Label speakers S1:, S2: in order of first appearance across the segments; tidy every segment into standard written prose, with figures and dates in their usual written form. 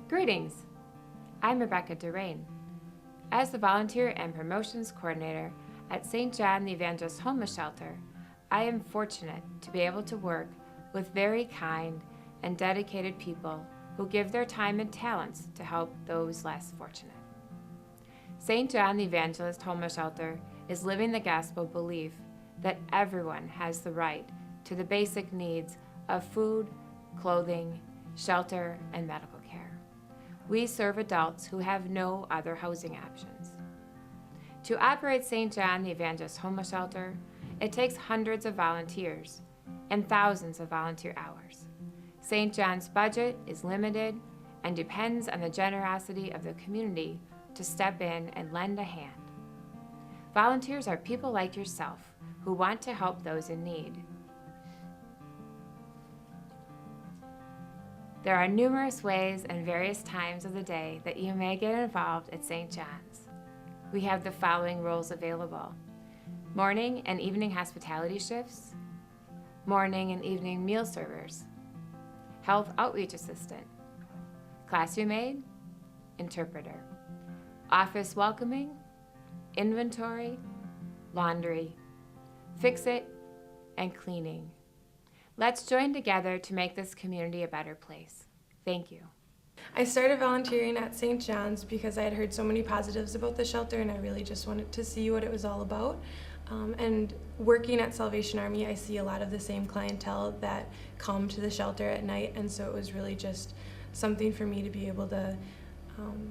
S1: Greetings! I'm Rebecca Durain. As the Volunteer and Promotions Coordinator at St. John the Evangelist Homeless Shelter, I am fortunate to be able to work with very kind and dedicated people who give their time and talents to help those less fortunate. St. John the Evangelist Homeless Shelter is living the gospel belief that everyone has the right to the basic needs of food, clothing, shelter, and medical care. We serve adults who have no other housing options. To operate St. John the Evangelist Homeless Shelter, it takes hundreds of volunteers and thousands of volunteer hours. St. John's budget is limited and depends on the generosity of the community to step in and lend a hand. Volunteers are people like yourself who want to help those in need. There are numerous ways and various times of the day that you may get involved at St. John's. We have the following roles available: morning and evening hospitality shifts, morning and evening meal servers, health outreach assistant, classroom aide, interpreter, office welcoming, inventory, laundry, fix-it, and cleaning. Let's join together to make this community a better place. Thank you.
S2: I started volunteering at St. John's because I had heard so many positives about the shelter and I really just wanted to see what it was all about. And working at Salvation Army, I see a lot of the same clientele that come to the shelter at night, and so it was really just something for me to be able to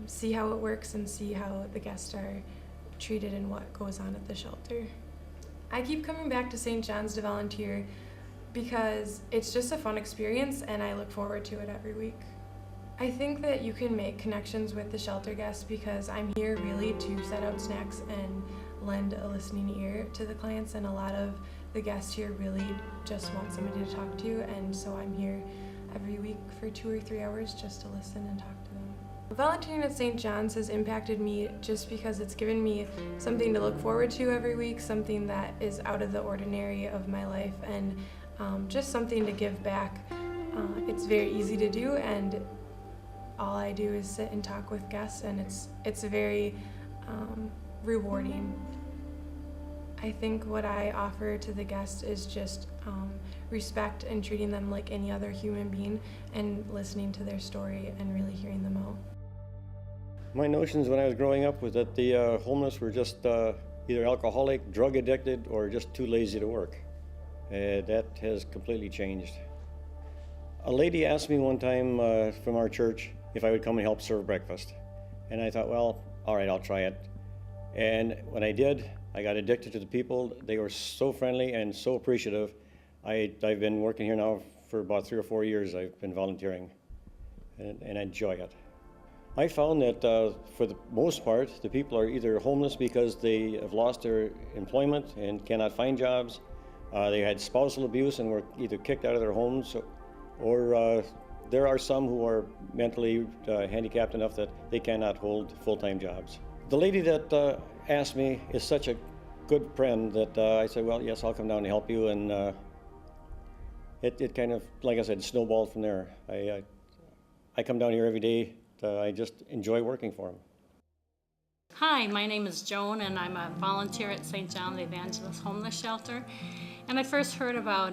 S2: see how it works and see how the guests are treated and what goes on at the shelter. I keep coming back to St. John's to volunteer because it's just a fun experience and I look forward to it every week. I think that you can make connections with the shelter guests because I'm here really to set out snacks and lend a listening ear to the clients, and a lot of the guests here really just want somebody to talk to, and so I'm here every week for 2 or 3 hours just to listen and talk to them. Volunteering at St. John's has impacted me just because it's given me something to look forward to every week, something that is out of the ordinary of my life, and just something to give back. It's very easy to do, and all I do is sit and talk with guests, and it's very rewarding. I think what I offer to the guests is just respect and treating them like any other human being and listening to their story and really hearing them out.
S3: My notions when I was growing up was that the homeless were just either alcoholic, drug addicted, or just too lazy to work. That has completely changed. A lady asked me one time from our church if I would come and help serve breakfast. And I thought, well, all right, I'll try it. And when I did, I got addicted to the people. They were so friendly and so appreciative. I've been working here now for about 3 or 4 years. I've been volunteering, and I enjoy it. I found that for the most part, the people are either homeless because they have lost their employment and cannot find jobs. They had spousal abuse and were either kicked out of their homes, or there are some who are mentally handicapped enough that they cannot hold full-time jobs. The lady that asked me is such a good friend that I said, well, yes, I'll come down and help you, and it kind of, like I said, snowballed from there. I come down here every day. I just enjoy working for them.
S4: Hi, my name is Joan, and I'm a volunteer at St. John the Evangelist Homeless Shelter. And I first heard about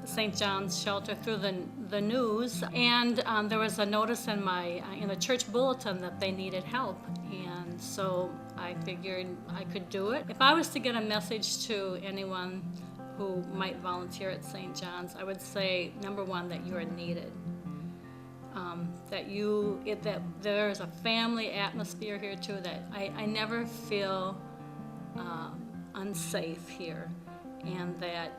S4: St. John's Shelter through the news, and there was a notice in the church bulletin that they needed help, and so I figured I could do it. If I was to get a message to anyone who might volunteer at St. John's, I would say, number one, that you are needed. That there's a family atmosphere here too, that I never feel unsafe here, and that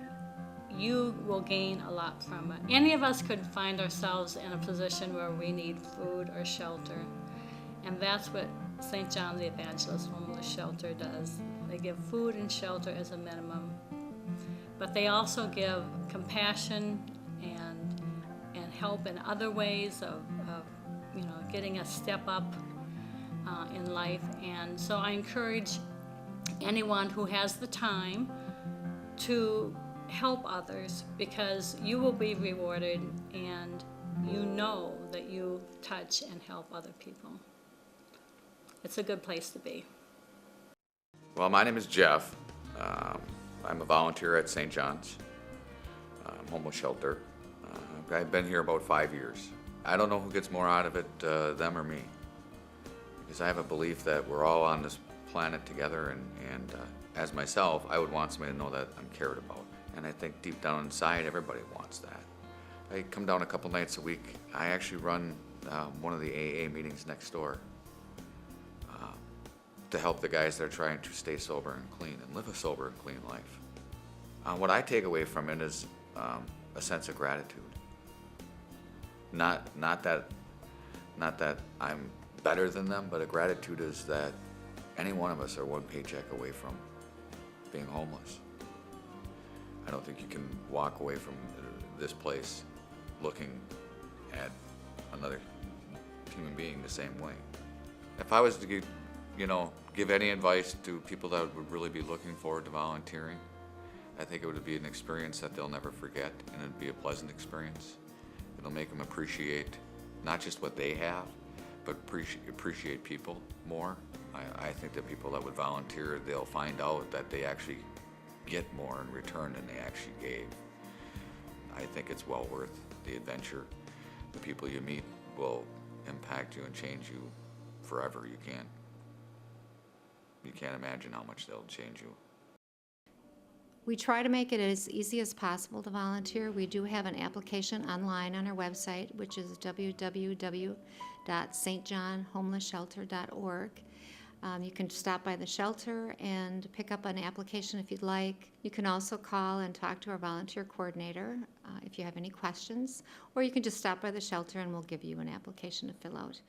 S4: you will gain a lot from it. Any of us could find ourselves in a position where we need food or shelter, and that's what St. John the Evangelist Homeless Shelter does. They give food and shelter as a minimum, but they also give compassion and help in other ways of getting a step up in life. And so I encourage anyone who has the time to help others, because you will be rewarded, and you know that you touch and help other people. It's a good place to be.
S5: Well, my name is Jeff. I'm a volunteer at St. John's homeless shelter. I've been here about 5 years. I don't know who gets more out of it, them or me, because I have a belief that we're all on this planet together, and as myself, I would want somebody to know that I'm cared about. And I think deep down inside, everybody wants that. I come down a couple nights a week. I actually run one of the AA meetings next door to help the guys that are trying to stay sober and clean and live a sober and clean life. What I take away from it is a sense of gratitude. Not that I'm better than them, but a gratitude is that any one of us are one paycheck away from being homeless. I don't think you can walk away from this place looking at another human being the same way. If I was to give any advice to people that would really be looking forward to volunteering, I think it would be an experience that they'll never forget, and it'd be a pleasant experience. It'll make them appreciate not just what they have, but appreciate people more. I think that people that would volunteer, they'll find out that they actually get more in return than they actually gave. I think it's well worth the adventure. The people you meet will impact you and change you forever. You can't imagine how much they'll change you.
S6: We try to make it as easy as possible to volunteer. We do have an application online on our website, which is www.stjohnhomelessshelter.org. You can stop by the shelter and pick up an application if you'd like. You can also call and talk to our volunteer coordinator if you have any questions, or you can just stop by the shelter and we'll give you an application to fill out.